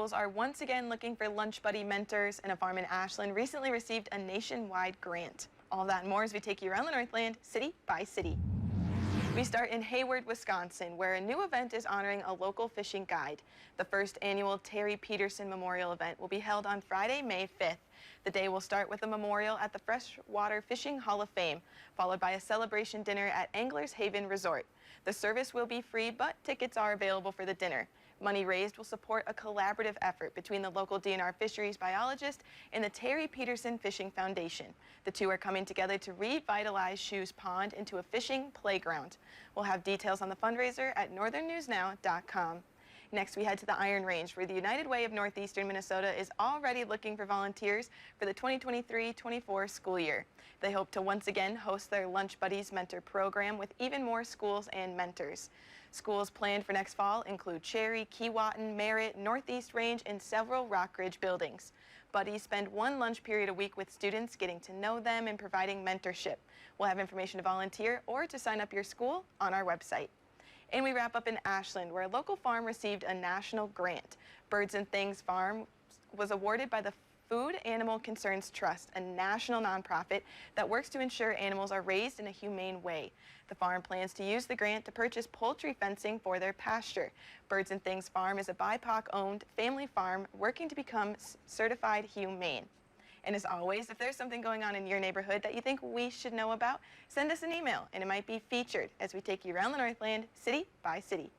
schools are once again looking for lunch buddy mentors, and a farm in Ashland recently received a nationwide grant. All that and more as we take you around the Northland, city by city. We start in Hayward, Wisconsin, where a new event is honoring a local fishing guide. The first annual Terry Peterson Memorial event will be held on Friday, May 5th. The day will start with a memorial at the Freshwater Fishing Hall of Fame, followed by a celebration dinner at Anglers Haven Resort. The service will be free, but tickets are available for the dinner. Money raised will support a collaborative effort between the local DNR fisheries biologist and the Terry Peterson Fishing Foundation. The two are coming together to revitalize Shoes Pond into a fishing playground. We'll have details on the fundraiser at northernnewsnow.com. Next, we head to the Iron Range, where the United Way of Northeastern Minnesota is already looking for volunteers for the 2023-24 school year. They hope to once again host their Lunch Buddies Mentor program with even more schools and mentors. Schools planned for next fall include Cherry, Keewatin, Merritt, Northeast Range, and several Rock Ridge buildings. Buddies spend one lunch period a week with students, getting to know them and providing mentorship. We'll have information to volunteer or to sign up your school on our website. And we wrap up in Ashland, where a local farm received a national grant. Birds and Things Farm was awarded by the Food Animal Concerns Trust, a national nonprofit that works to ensure animals are raised in a humane way. The farm plans to use the grant to purchase poultry fencing for their pasture. Birds and Things Farm is a BIPOC-owned family farm working to become certified humane. And as always, if there's something going on in your neighborhood that you think we should know about, send us an email and it might be featured as we take you around the Northland, city by city.